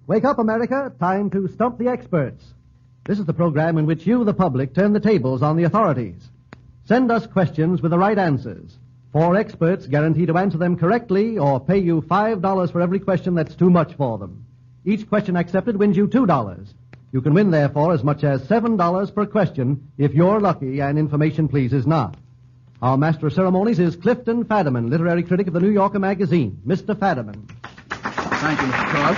Wake up, America. Time to stump the experts. This is the program in which you, the public, turn the tables on the authorities. Send us questions with the right answers. 4 experts guarantee to answer them correctly or pay you $5 for every question that's too much for them. Each question accepted wins you $2. You can win, therefore, as much as $7 per question if you're lucky and information pleases not. Our master of ceremonies is Clifton Fadiman, literary critic of the New Yorker magazine. Mr. Fadiman. Thank you, Mr. Cross.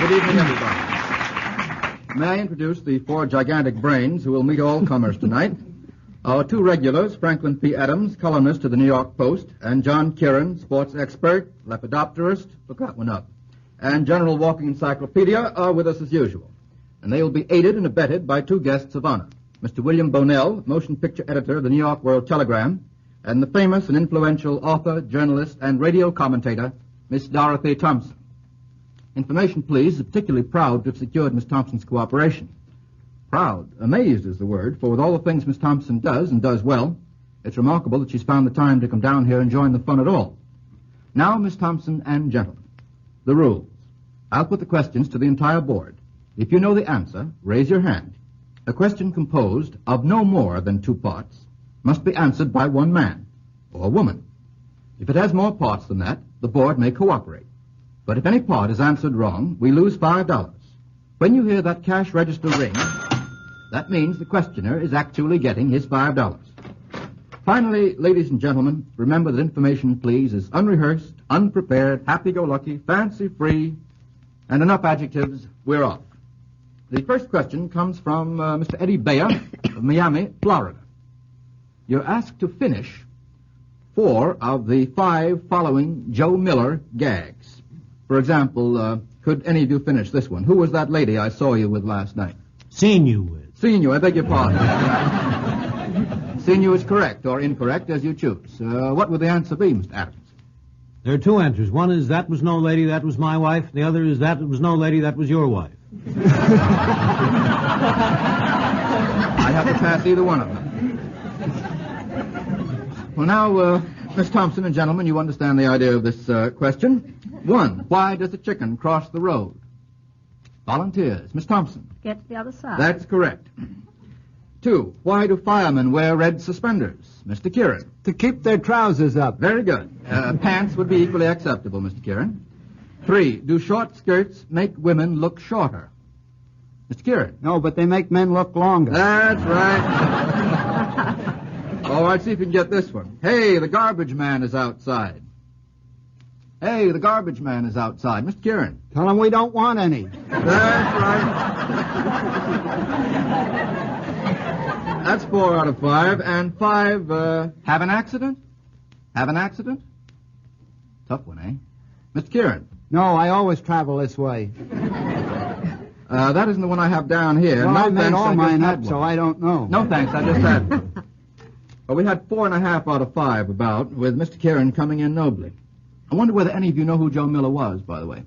Good evening, everybody. May I introduce the 4 gigantic brains who will meet all comers tonight? Our 2 regulars, Franklin P. Adams, columnist of the New York Post, and John Kieran, sports expert, lepidopterist, look that one up, and general walking encyclopedia are with us as usual. And they will be aided and abetted by 2 guests of honor, Mr. William Bonnell, motion picture editor of the New York World Telegram, and the famous and influential author, journalist, and radio commentator, Miss Dorothy Thompson. Information, please, is particularly proud to have secured Miss Thompson's cooperation. Proud, amazed is the word, for with all the things Miss Thompson does, and does well, it's remarkable that she's found the time to come down here and join the fun at all. Now, Miss Thompson and gentlemen, the rules. I'll put the questions to the entire board. If you know the answer, raise your hand. A question composed of no more than 2 parts must be answered by 1 man or woman. If it has more parts than that, the board may cooperate. But if any part is answered wrong, we lose $5. When you hear that cash register ring, that means the questioner is actually getting his $5. Finally, ladies and gentlemen, remember that information, please, is unrehearsed, unprepared, happy-go-lucky, fancy-free, and enough adjectives, we're off. The first question comes from Mr. Eddie Bayer of Miami, Florida. You're asked to finish 4 of the 5 following Joe Miller gags. For example, could any of you finish this one? Who was that lady I saw you with last night? Seen you with. Seen you, I beg your pardon. Seen you is correct or incorrect, as you choose. What would the answer be, Mr. Adams? There are 2 answers. One is, that was no lady, that was my wife. The other is, that was no lady, that was your wife. I have to pass either one of them. Well, now, Miss Thompson and gentlemen, you understand the idea of this question. 1, why does a chicken cross the road? Volunteers. Miss Thompson. Get to the other side. That's correct. 2, why do firemen wear red suspenders? Mr. Kieran. To keep their trousers up. Very good. Pants would be equally acceptable, Mr. Kieran. 3, do short skirts make women look shorter? Mr. Kieran. No, but they make men look longer. That's right. All right, see if you can get this one. Hey, the garbage man is outside. Hey, the garbage man is outside. Mr. Kieran. Tell him we don't want any. That's right. That's 4 out of 5. And 5, have an accident? Have an accident? Tough one, eh? Mr. Kieran. No, I always travel this way. That isn't the one I have down here. Well, no, I made thanks, all I mine just up, had so one. I don't know. No, thanks, I just had one. Well, we had 4.5 out of 5 about, with Mr. Kieran coming in nobly. I wonder whether any of you know who Joe Miller was, by the way.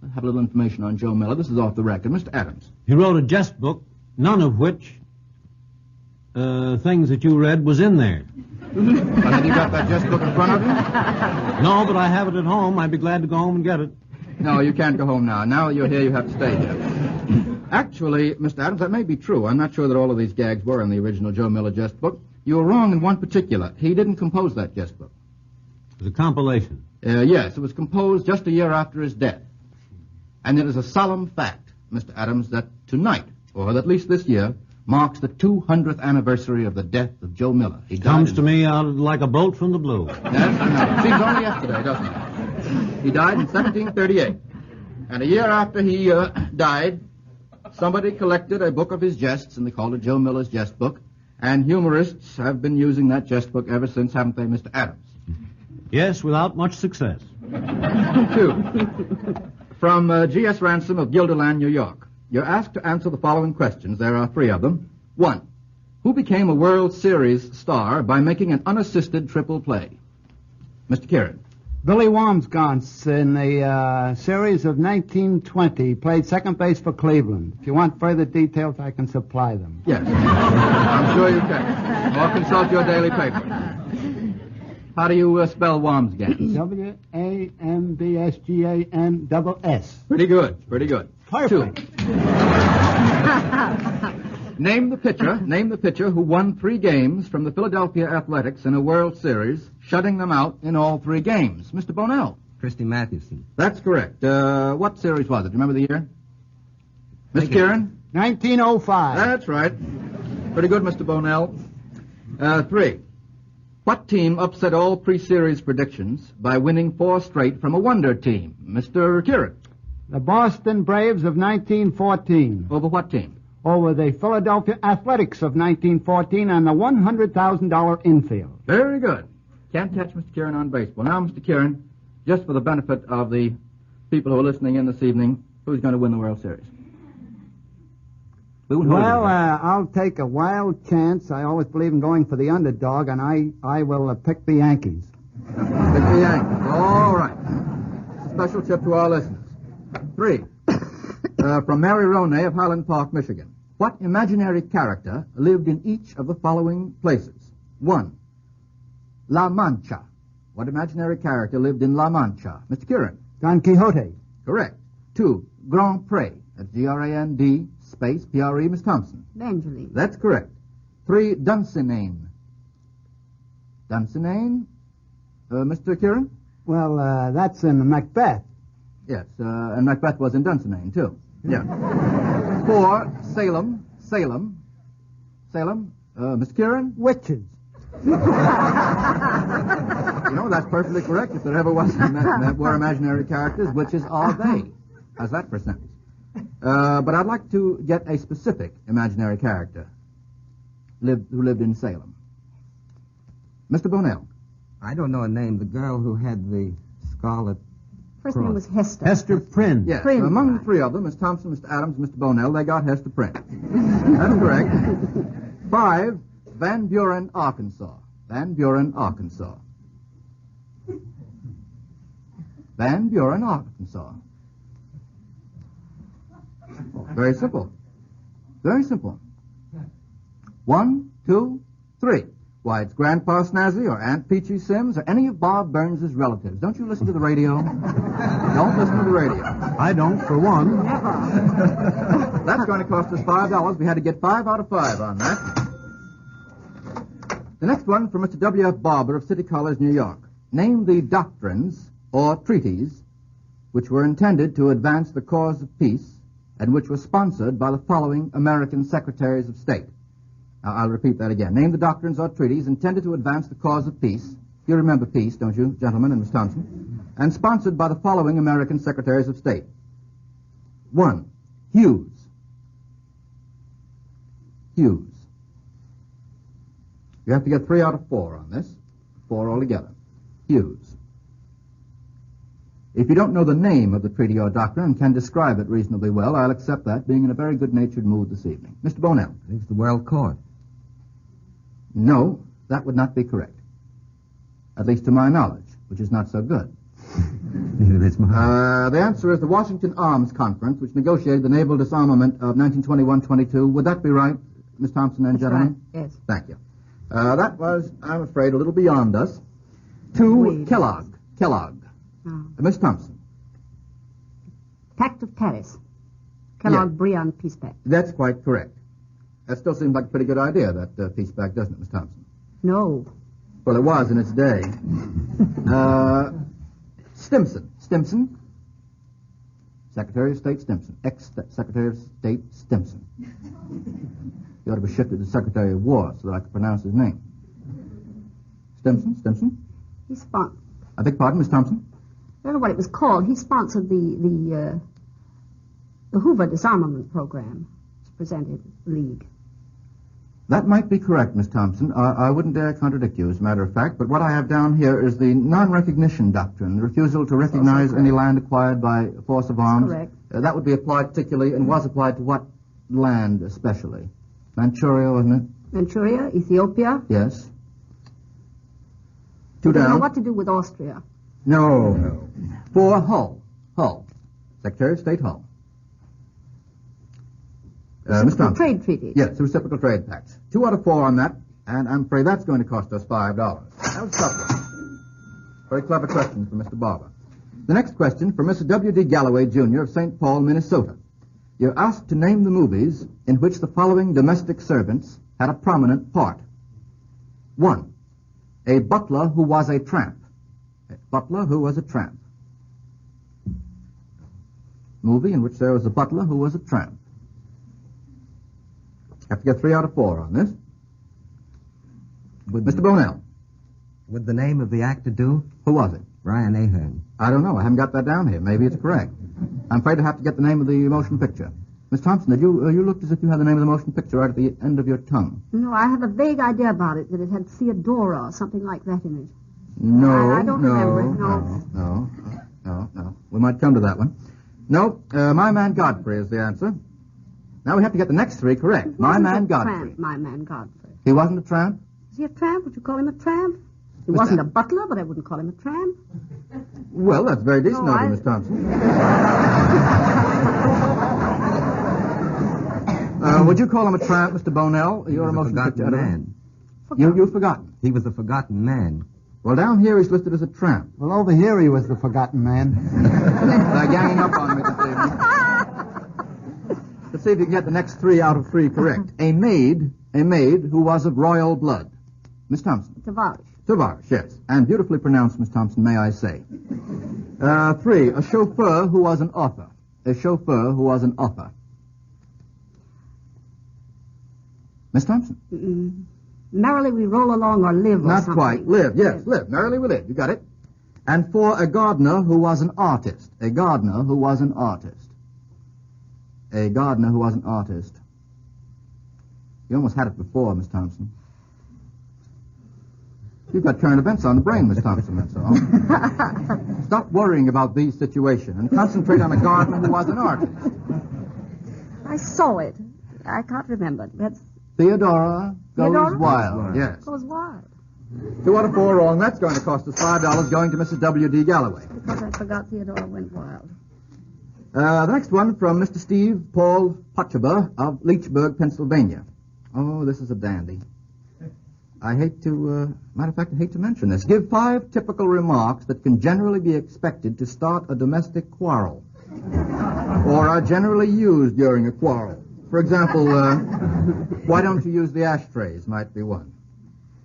I have a little information on Joe Miller. This is off the record. Mr. Adams. He wrote a jest book, none of which things that you read was in there. Well, have you got that jest book in front of you? No, but I have it at home. I'd be glad to go home and get it. No, you can't go home now. Now that you're here, you have to stay here. Actually, Mr. Adams, that may be true. I'm not sure that all of these gags were in the original Joe Miller jest book. You were wrong in one particular. He didn't compose that jest book. It was a compilation. Yes, it was composed just a year after his death. And it is a solemn fact, Mr. Adams, that tonight, or at least this year, marks the 200th anniversary of the death of Joe Miller. He comes to me out like a bolt from the blue. Yes, seems only yesterday, doesn't it? He died in 1738. And a year after he died, somebody collected a book of his jests, and they called it Joe Miller's Jest Book. And humorists have been using that jest book ever since, haven't they, Mr. Adams? Yes, without much success. 2. From G.S. Ransom of Guilderland, New York. You're asked to answer the following questions. There are 3 of them. 1. Who became a World Series star by making an unassisted triple play? Mr. Kieran. Billy Wamsgans in the series of 1920 played second base for Cleveland. If you want further details, I can supply them. Yes. I'm sure you can. Or consult your daily paper. How do you spell Wambsgans? Wambsgans. Pretty good, pretty good. Perfect. 2. Name the pitcher who won 3 games from the Philadelphia Athletics in a World Series, shutting them out in all 3 games. Mr. Bonnell. Christy Mathewson. That's correct. What series was it? Do you remember the year? Miss Kieran? 1905. That's right. Pretty good, Mr. Bonnell. 3. What team upset all pre-series predictions by winning 4 straight from a wonder team? Mr. Kieran. The Boston Braves of 1914. Over what team? Over the Philadelphia Athletics of 1914 on the $100,000 infield. Very good. Can't catch Mr. Kieran on baseball. Now, Mr. Kieran, just for the benefit of the people who are listening in this evening, who's going to win the World Series? Well, I'll take a wild chance. I always believe in going for the underdog, and I will pick the Yankees. Pick the Yankees. All right. Special tip to our listeners. 3. From Mary Ronay of Highland Park, Michigan. What imaginary character lived in each of the following places? 1. La Mancha. What imaginary character lived in La Mancha? Mr. Kieran. Don Quixote. Correct. 2. Grand Pré. That's Grand space Pre. Miss Thompson. Evangeline. That's correct. 3. Dunsinane. Dunsinane? Mr. Kieran? Well, that's in Macbeth. Yes, and Macbeth was in Dunsinane, too. Yeah. 4. Salem. Mr. Kieran? Witches. You know, that's perfectly correct. If there ever was were imaginary characters, witches are they. How's that for a sentence? But I'd like to get a specific imaginary character who lived in Salem. Mr. Bonnell. I don't know a name. The girl who had the scarlet First cross. name was Hester. Hester Prynne. Yes, Prynne. among the 3 of them, Miss Thompson, Mr. Adams, Mr. Bonnell, they got Hester Prynne. That's correct. 5. Van Buren, Arkansas. Van Buren, Arkansas. Van Buren, Arkansas. Very simple. Very simple. 1, 2, 3. Why, it's Grandpa Snazzy or Aunt Peachy Sims or any of Bob Burns' relatives. Don't you listen to the radio? Don't listen to the radio. I don't, for one. That's going to cost us $5. We had to get 5 out of 5 on that. The next one from Mr. W.F. Barber of City College, New York. Name the doctrines or treaties which were intended to advance the cause of peace and which were sponsored by the following American Secretaries of State. Now, I'll repeat that again. Name the doctrines or treaties intended to advance the cause of peace. You remember peace, don't you, gentlemen, and Miss Thompson? And sponsored by the following American Secretaries of State. 1. Hughes. Hughes. You have to get 3 out of 4 on this. 4 altogether. Hughes. If you don't know the name of the treaty or doctrine and can describe it reasonably well, I'll accept that, being in a very good-natured mood this evening. Mr. Bonnell. I think it's the World Court. No, that would not be correct. At least to my knowledge, which is not so good. Neither is mine. The answer is the Washington Arms Conference, which negotiated the naval disarmament of 1921-22. Would that be right, Miss Thompson and gentlemen? Right. Yes. Thank you. That was, I'm afraid, a little beyond us. 2, Wait. Kellogg. Oh. Miss Thompson. Pact of Paris. Kellogg Yeah. Briand Peace Pact. That's quite correct. That still seems like a pretty good idea, that peace pact, doesn't it, Miss Thompson? No. Well, it was in its day. Stimson. Secretary of State Stimson. Ex-Secretary of State Stimson. He ought to be shifted to Secretary of War so that I could pronounce his name. Stimson? He sponsored. I beg pardon, Miss Thompson? I don't know what it was called. He sponsored the Hoover disarmament program. It's presented League. That might be correct, Miss Thompson. I wouldn't dare contradict you, as a matter of fact, but what I have down here is the non-recognition doctrine, the refusal to recognize any land acquired by force of arms. Correct. That would be applied particularly, and was applied to what land especially? Manchuria, wasn't it? Manchuria, Ethiopia. Yes. 2 I don't know down. what to do with Austria. No. 4, Hull. Secretary of State Hull. Miss Reciprocal Thompson. trade treaty. Yes, the reciprocal trade pacts. 2 out of 4 on that, and I'm afraid that's going to cost us $5. That was a tough one. Very clever question for Mr. Barber. The next question for Mr. W.D. Galloway, Jr. of St. Paul, Minnesota. You're asked to name the movies in which the following domestic servants had a prominent part. 1. A butler who was a tramp. A butler who was a tramp. Movie in which there was a butler who was a tramp. Have to get 3 out of 4 on this. With Mr. Bonnell. Would the name of the actor do? Who was it? Brian Ahern. I don't know. I haven't got that down here. Maybe it's correct. I'm afraid I have to get the name of the motion picture. Miss Thompson, you looked as if you had the name of the motion picture right at the end of your tongue. No, I have a vague idea about it, that it had Theodora or something like that in it. No, I don't remember it, no. We might come to that one. No, My Man Godfrey is the answer. Now we have to get the next 3 correct. My Man Godfrey. Tramp, My Man Godfrey. He wasn't a tramp? Is he a tramp? Would you call him a tramp? He wasn't a butler, but I wouldn't call him a tramp. Well, that's very decent No, of you, I- Miss Thompson. Would you call him a tramp, Mr. Bonnell? You're a He was motion forgotten picture editor. man. You've forgotten. He was a forgotten man. Well, down here he's listed as a tramp. Well, over here he was the forgotten man. They're ganging up on me this evening. Let's see if you can get the next 3 out of 3 correct. A maid who was of royal blood. Miss Thompson. Tavares. Tavares, yes. And beautifully pronounced, Miss Thompson, may I say. 3, a chauffeur who was an author. A chauffeur who was an author. Miss Thompson. Merrily we roll along or live or Not something. quite. Live, yes, live. Merrily we live. You got it. And 4, a gardener who was an artist. A gardener who was an artist. A gardener who was an artist. You almost had it before, Miss Thompson. You've got current events on the brain, Miss Thompson, that's all. Stop worrying about the situation and concentrate on a gardener who was an artist. I saw it. I can't remember. That's Theodora Goes Theodora? Wild. Yes. Goes Wild. 2 out of 4 wrong. That's going to cost us $5 going to Mrs. W.D. Galloway. Because I forgot Theodora went wild. The next one from Mr. Steve Paul Potchaber of Leechburg, Pennsylvania. Oh, this is a dandy. I hate to, matter of fact, I hate to mention this. Give 5 typical remarks that can generally be expected to start a domestic quarrel or are generally used during a quarrel. For example, why don't you use the ashtrays might be one.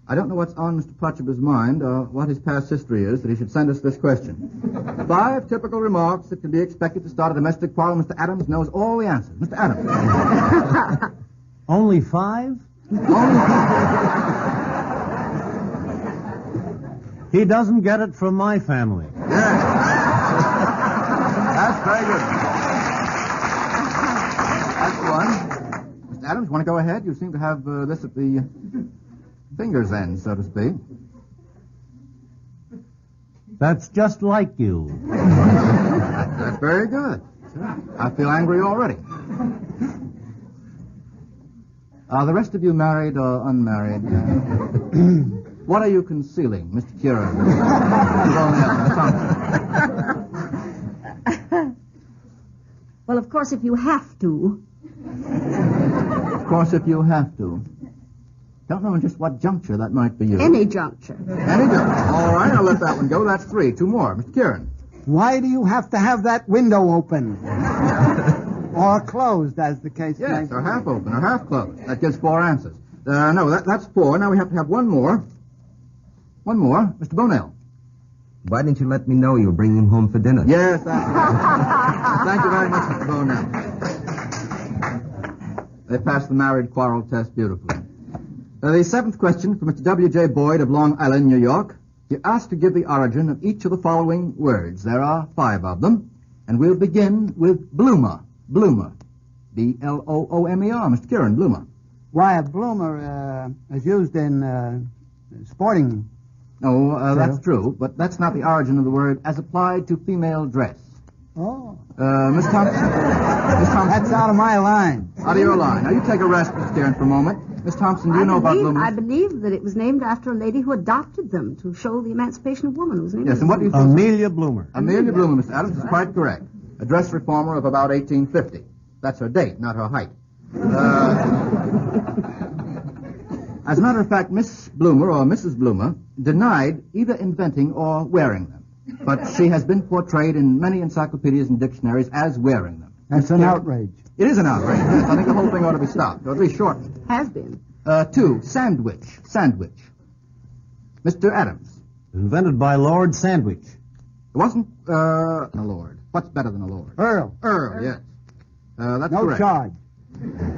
I don't know what's on Mr. Potchaber's mind or what his past history is that he should send us this question. 5 typical remarks that can be expected to start a domestic quarrel. Mr. Adams knows all the answers. Mr. Adams. Only 5? He doesn't get it from my family. Yes. That's very good. That's one. Mr. Adams, want to go ahead? You seem to have this at the finger's end, so to speak. That's just like you. That's very good. I feel angry already. Are the rest of you married or unmarried? What are you concealing, Mr. Kieran? Well, of course, if you have to. Of course, if you have to. Don't know in just what juncture that might be used. Any juncture. Any juncture. All right, I'll let that one go. That's 3. 2 more. Mr. Kieran. Why do you have to have that window open? Or closed, as the case may Yes, be. or half open, or half closed. That gives 4 answers. No, that's 4. Now we have to have one more. One more. Mr. Bonnell. Why didn't you let me know you were bringing him home for dinner? Yes, that's right. Thank you very much, Mr. Bonnell. They passed the married quarrel test beautifully. The 7th question from Mr. W.J. Boyd of Long Island, New York. You're asked to give the origin of each of the following words. There are 5 of them. And we'll begin with bloomer. Bloomer. B-L-O-O-M-E-R. Mr. Kieran, bloomer. Why, a bloomer is used in sporting. Oh, that's true, but that's not the origin of the word as applied to female dress. Oh. Miss Thompson. Miss Thompson. That's out of my line. Out of your line. Now, you take a rest, Mr. Kieran, for a moment. Miss Thompson, do you know about bloomers? I believe that it was named after a lady who adopted them to show the emancipation of woman. Whose name Yes, was and what do you think? Amelia Bloomer. Amelia Bloomer, Mr. Adams, is quite correct. A dress reformer of about 1850. That's her date, not her height. As a matter of fact, Miss Bloomer or Mrs. Bloomer denied either inventing or wearing them. But she has been portrayed in many encyclopedias and dictionaries as wearing them. That's an outrage. It is an outrage. Yes, I think the whole thing ought to be stopped, or at least shortened. Has been. 2, sandwich. Sandwich. Mr. Adams. Invented by Lord Sandwich. It wasn't a lord. What's better than a lord? Earl. Earl, yes. That's No correct. charge.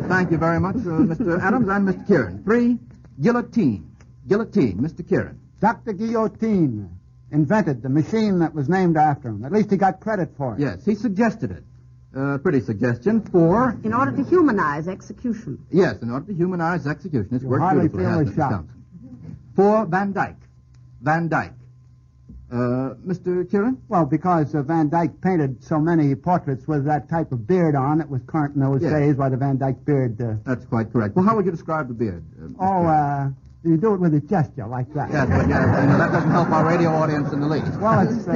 Thank you very much, Mr. Adams and Mr. Kieran. 3, guillotine. Guillotine, Mr. Kieran. Dr. Guillotine invented the machine that was named after him. At least he got credit for it. Yes, he suggested it. Pretty suggestion. 4, In order to humanize execution. yes, in order to humanize execution. It's You worked hardly beautifully, feel hasn't the it, Mr. shock. Thompson? 4, Van Dyke. Van Dyke. Mr. Kieran? Well, because Van Dyke painted so many portraits with that type of beard on, it was current in those Yes. days by the Van Dyke beard. That's quite correct. Well, how would you describe the beard? You do it with a gesture like that. Yes, but that doesn't help our radio audience in the least. Well, it's,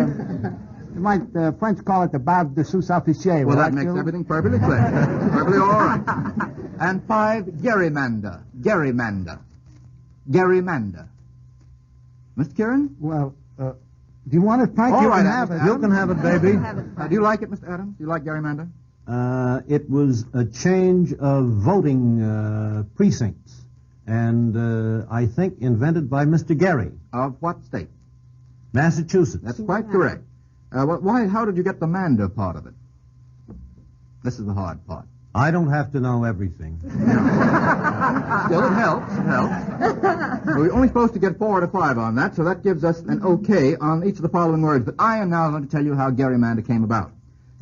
you might, French call it the barbe de sous officier. Well, will that makes do? everything perfectly clear. Perfectly all right. And 5, gerrymander. Gerrymander. Gerrymander. Mr. Kieran? Well, do you want it, Frank? All You right, can Adams. have it. You can have it, baby. Do you like it, Mr. Adams? Do you like gerrymander? It was a change of voting precincts, and I think invented by Mr. Gary, Of what state? Massachusetts. That's quite correct. How did you get the mander part of it? This is the hard part. I don't have to know everything. Still, it helps. It helps. We're only supposed to get 4 out of 5 on that, so that gives us an okay on each of the following words. But I am now going to tell you how gerrymander came about.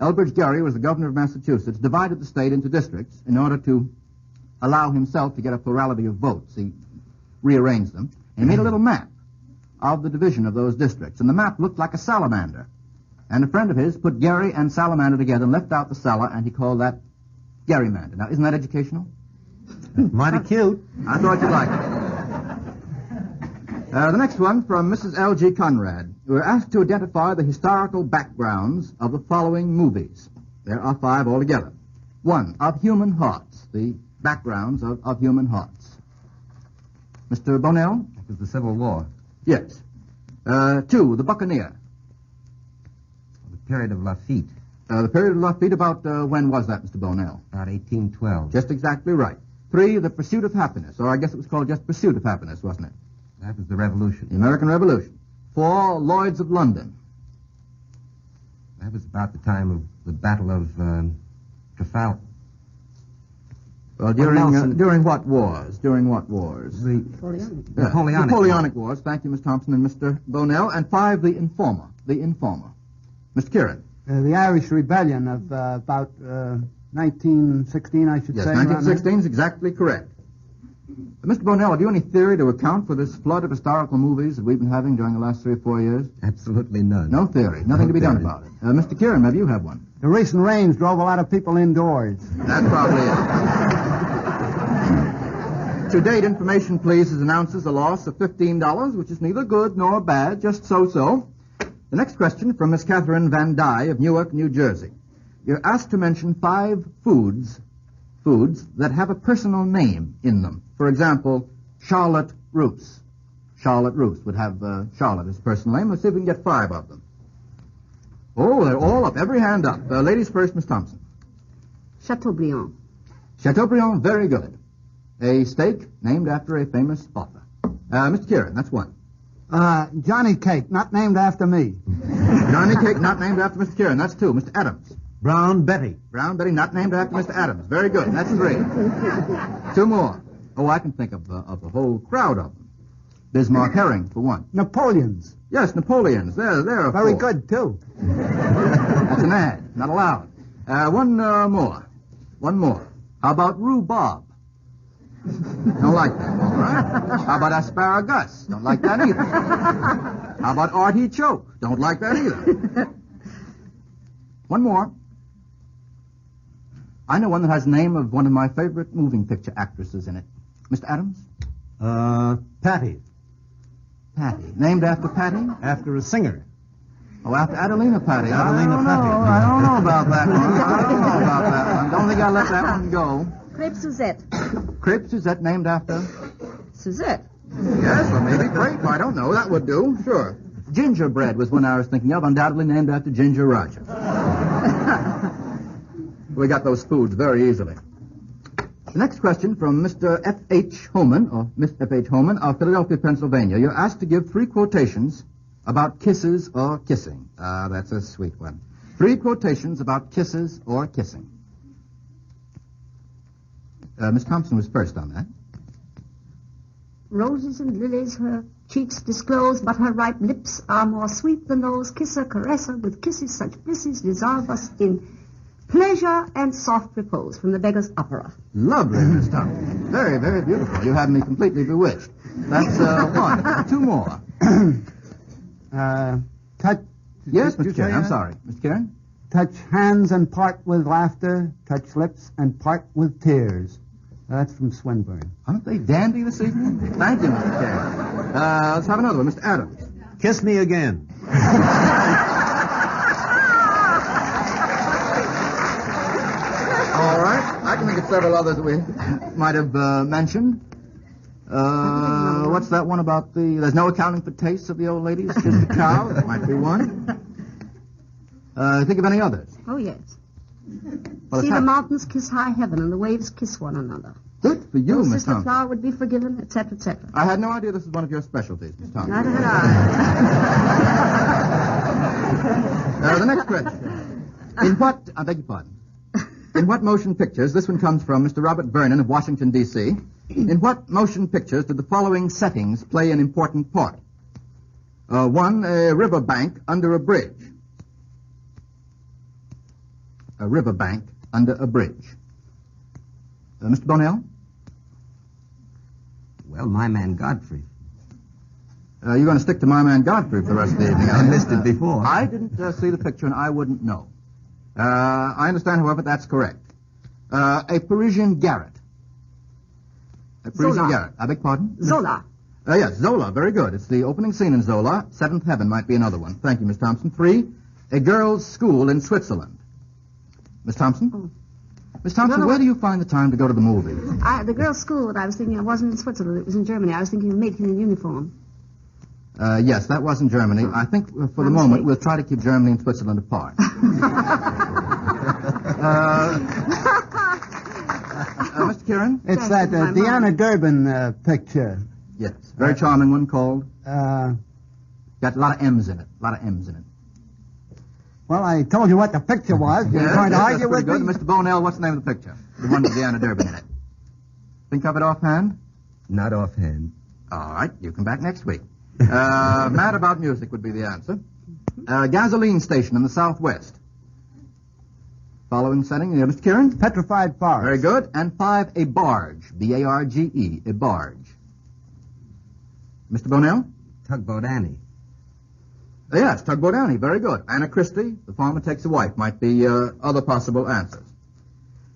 Elbridge Gerry was the governor of Massachusetts, divided the state into districts in order to allow himself to get a plurality of votes. He rearranged them, and he made a little map of the division of those districts. And the map looked like a salamander. And a friend of his put Gerry and salamander together and left out the sala, and he called that gerrymander. Now, isn't that educational? Mighty cute. I thought you'd like it. The next one from Mrs. L.G. Conrad. We were asked to identify the historical backgrounds of the following movies. There are 5 altogether. 1, Of Human Hearts, the backgrounds of human hearts. Mr. Bonnell? It was the Civil War. Yes. 2, The Buccaneer. The period of Lafitte. The period of Lafitte, about when was that, Mr. Bonnell? About 1812. Just exactly right. 3, The Pursuit of Happiness, or I guess it was called just Pursuit of Happiness, wasn't it? That was the Revolution. The American Revolution. 4, Lloyds of London. That was about the time of the Battle of Trafalgar. Well, Nelson. during what wars? During what wars? The Napoleonic. Napoleonic Wars. Thank you, Miss Thompson and Mr. Bonnell. And 5, The Informer. The Informer. Mr. Kieran. The Irish Rebellion of about 1916, I should Yes, say. 1916 is exactly correct. Mr. Bonnell, have you any theory to account for this flood of historical movies that we've been having during the last 3 or 4 years? Absolutely none. No theory. Nothing to be done theory. about it. Mr. Kieran, maybe you have one. The recent rains drove a lot of people indoors. That probably is. To date, information pleases announces a loss of $15, which is neither good nor bad, just so-so. The next question from Miss Catherine Van Dye of Newark, New Jersey. You're asked to mention 5 foods that have a personal name in them. For example, Charlotte Roos. Charlotte Roos would have Charlotte as a personal name. Let's see if we can get 5 of them. Oh, they're all up. Every hand up. Ladies first, Miss Thompson. Chateaubriand. Chateaubriand, very good. A steak named after a famous author. Mr. Kieran, that's 1. Johnny Cake, not named after me. Johnny Cake, not named after Mr. Kieran. That's 2. Mr. Adams. Brown Betty. Brown Betty, not named after Mr. Adams. Very good. That's 3. 2 more. Oh, I can think of the whole crowd of them. Bismarck Herring, for 1. Napoleons. Yes, Napoleons. There are Very 4. good, too. That's an ad. Not allowed. One more. One more. How about rhubarb? Don't like that. All right. How about asparagus? Don't like that either. How about artichoke? Don't like that either. One more. I know one that has the name of one of my favorite moving picture actresses in it. Mr. Adams? Patty. Patty. Named after Patty? After a singer. Oh, after Adelina Patty. Adelina Patty. I don't know about that one. Don't think I'll let that one go. Crepe Suzette. Crepe Suzette named after? Suzette. Yes, or maybe grape. I don't know. That would do. Sure. Gingerbread was one I was thinking of, undoubtedly named after Ginger Rogers. We got those foods very easily. The next question from Mr. F.H. Homan, or Miss F.H. Homan, of Philadelphia, Pennsylvania. You're asked to give 3 quotations about kisses or kissing. Ah, that's a sweet one. 3 quotations about kisses or kissing. Miss Thompson was first on that. Roses and lilies her cheeks disclose, but her ripe lips are more sweet than those. Kiss her, caress her, with kisses such blisses dissolve us in pleasure and soft repose, from the Beggar's Opera. Lovely, Miss Thompson. Very, very beautiful. You have me completely bewitched. That's 1. 2 more. Touch. Yes, did you Mr. Karen. say I'm that? sorry. Mr. Karen? Touch hands and part with laughter. Touch lips and part with tears. That's from Swinburne. Aren't they dandy this evening? Thank you, Mr. Karen. Let's have another one. Mr. Adams. Kiss me again. All right. I can think of several others that we might have mentioned. What's that one about there's no accounting for tastes of the old lady? It's just a cow. That might be one. Think of any others. Oh, yes. Well, See it's the mountains kiss high heaven, and the waves kiss one another. Good for you, Little Miss sister Thompson. flower would be forgiven, etc., etc. I had no idea this was one of your specialties, Miss Thompson. Neither had I. The next question. I beg your pardon. In what motion pictures, this one comes from Mr. Robert Vernon of Washington, D.C., in what motion pictures did the following settings play an important part? 1, a riverbank under a bridge. A riverbank under a bridge. Mr. Bonnell? Well, my man Godfrey. You're going to stick to my man Godfrey for the rest of the evening. I missed it before. I didn't see the picture, and I wouldn't know. I understand, however, that's correct. A Parisian garret. A Parisian Zola. garret. I beg pardon? Zola. Yes, Zola. Very good. It's the opening scene in Zola. Seventh Heaven might be another one. Thank you, Miss Thompson. 3, a girls' school in Switzerland. Miss Thompson? Oh. Miss Thompson, No, where do you find the time to go to the movies? The girls' school that I was thinking of wasn't in Switzerland. It was in Germany. I was thinking of making a uniform. Yes, that was in Germany. I think for the moment we'll try to keep Germany and Switzerland apart. Mr. Kieran? It's that Deanna Durbin picture. Yes. Very charming one called? Uh, Got a lot of M's in it. A lot of M's in it. well, I told you what the picture was. You're going to that's argue with pretty me? good. Mr. Bonnell, what's the name of the picture? The one with Deanna Durbin in it. Think of it offhand? Not offhand. All right. You come back next week. Mad about music would be the answer. Gasoline station in the Southwest. Following setting, Mr. Kieran? Petrified Forest. Very good. And 5, a barge. B-A-R-G-E, a barge. Mr. Bonnell? Tugboat Annie. Yes, Tugboat Annie. Very good. Anna Christie, The Farmer Takes a Wife, might be other possible answers.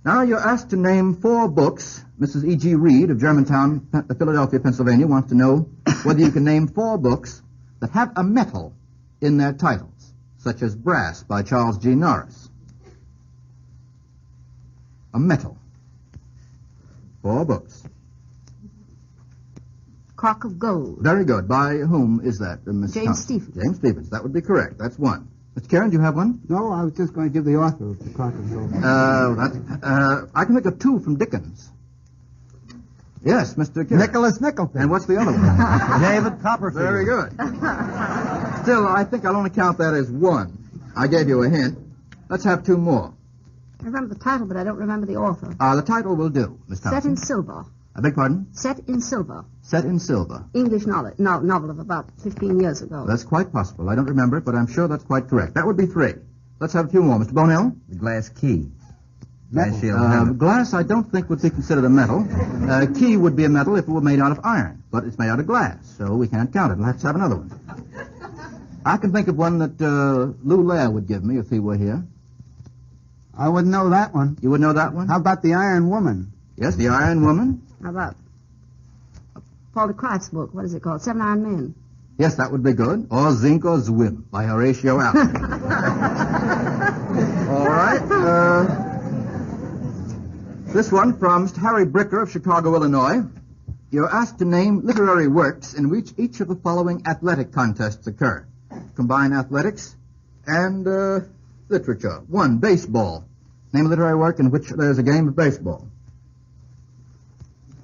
Now you're asked to name 4 books. Mrs. E.G. Reed of Germantown, Philadelphia, Pennsylvania, wants to know whether you can name 4 books that have a metal in their titles, such as Brass by Charles G. Norris. A metal. 4 books. Crock of Gold. Very good. By whom is that, Miss James Thompson? Stephens. James Stephens. That would be correct. That's 1. Mr. Karen, do you have one? No, I was just going to give the author of the Crock of Gold. I can think of 2 from Dickens. Yes, Mr. Karen. Nicholas Nickleby. And what's the other one? David Copperfield. Very good. Still, I think I'll only count that as 1. I gave you a hint. Let's have 2 more. I remember the title, but I don't remember the author. The title will do, Miss Thompson. Set in Silver. I beg pardon? Set in Silver. Set in Silver. English novel of about 15 years ago. That's quite possible. I don't remember it, but I'm sure that's quite correct. That would be 3. Let's have a few more. Mr. Bonnell? The Glass Key. Metal. Glass I don't think would be considered a metal. Key would be a metal if it were made out of iron, but it's made out of glass, so we can't count it. Let's have another one. I can think of one that Lou Lair would give me if he were here. I wouldn't know that one. You would know that one? How about the Iron Woman? Yes, the Iron Woman. How about Paul de Kraft's book? What is it called? 7 Iron Men. Yes, that would be good. Or Zinc or Zwim by Horatio Allen. All right. This one from Mr. Harry Bricker of Chicago, Illinois. You're asked to name literary works in which each of the following athletic contests occur. Combine athletics and literature. 1, baseball. Name a literary work in which there's a game of baseball.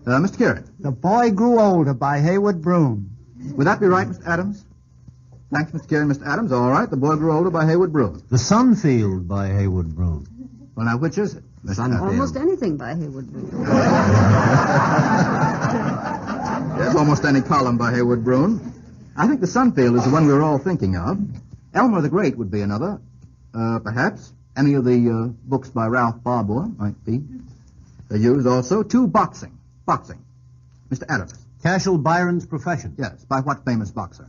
Mr. Kieran. The Boy Grew Older by Haywood Broom. Would that be right, Mr. Adams? Thanks, Mr. Kieran, Mr. Adams. All right, The Boy Grew Older by Haywood Broom. The Sunfield by Haywood Broom. Well, now, which is it? The Sunfield. Almost anything by Haywood Broom. Yes, almost any column by Haywood Broom. I think The Sunfield is the one we were all thinking of. Elmer the Great would be another, perhaps. Any of the books by Ralph Barbour might be used also. 2, boxing. Boxing. Mr. Adams. Cashel Byron's Profession. Yes, by what famous boxer?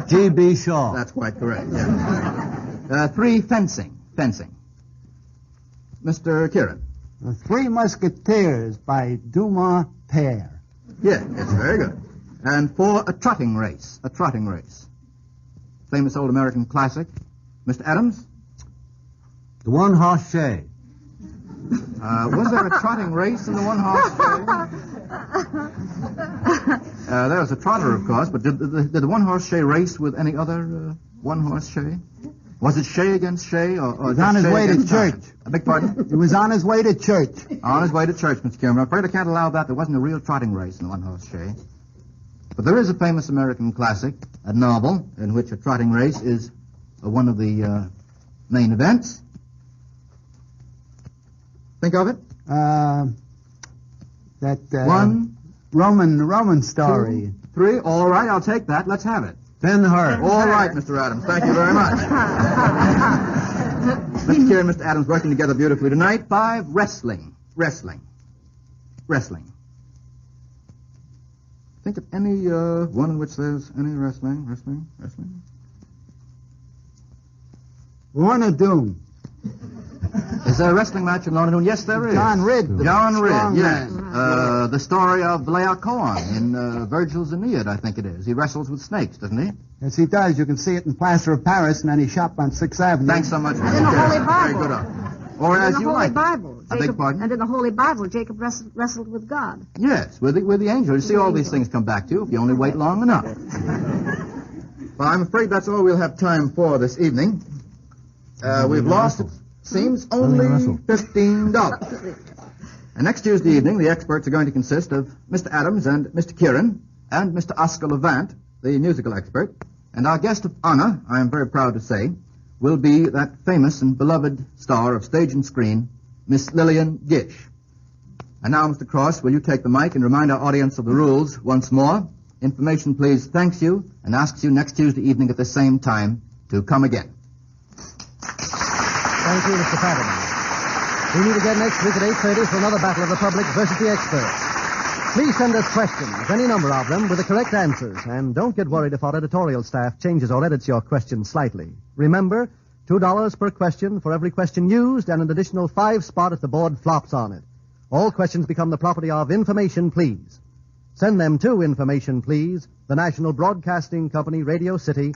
G.B. Shaw. That's quite correct, yes. 3, fencing. Fencing. Mr. Kieran. The Three Musketeers by Dumas Père. Yes, it's very good. And 4, a trotting race. A trotting race. Famous old American classic. Mr. Adams? The One-Horse Shay. Was there a trotting race in the one-horse shay? There was a trotter, of course, but did the one-horse shay race with any other one-horse shay? Was it shay against shay, or He was on his way to church. I beg pardon? He was on his way to church. On his way to church, Mr. Kieran. I'm afraid I can't allow that. There wasn't a real trotting race in the one-horse shay. But there is a famous American classic, a novel, in which a trotting race is one of the main events. Think of it. That 1, Roman story. 2, 3. All right, I'll take that. Let's have it. Ben-Hur. All right, Mr. Adams. Thank you very much. Mr. Kieran and Mr. Adams working together beautifully tonight. 5, wrestling. Wrestling. Wrestling. Think of any one in which there's any wrestling. Wrestling. Wrestling. Lorna Doone. Is there a wrestling match in London? Yes, there is. John Ridd. John Ridd, strong yes. man. The story of Laocoon in Virgil's Aeneid, I think it is. He wrestles with snakes, doesn't he? Yes, he does. You can see it in plaster of Paris and any shop on 6th Avenue. Thanks so much. And in the Holy Very Bible. good. Or And as in the you Holy like. Bible. I beg pardon? And in the Holy Bible, Jacob wrestled with God. Yes, with the angel. You see, all these things come back to you if you only wait long enough. Well, I'm afraid that's all we'll have time for this evening. We've lost, it seems, only $15. And next Tuesday evening, the experts are going to consist of Mr. Adams and Mr. Kieran and Mr. Oscar Levant, the musical expert. And our guest of honor, I am very proud to say, will be that famous and beloved star of stage and screen, Miss Lillian Gish. And now, Mr. Cross, will you take the mic and remind our audience of the rules once more? Information, please, thanks you and asks you next Tuesday evening at the same time to come again. Thank you, Mr. Fadiman. We meet again next week at 8:30 for another Battle of the Public versus the Experts. Please send us questions, any number of them, with the correct answers. And don't get worried if our editorial staff changes or edits your question slightly. Remember, $2 per question for every question used and an additional 5 spot if the board flops on it. All questions become the property of Information Please. Send them to Information Please, the National Broadcasting Company, Radio City,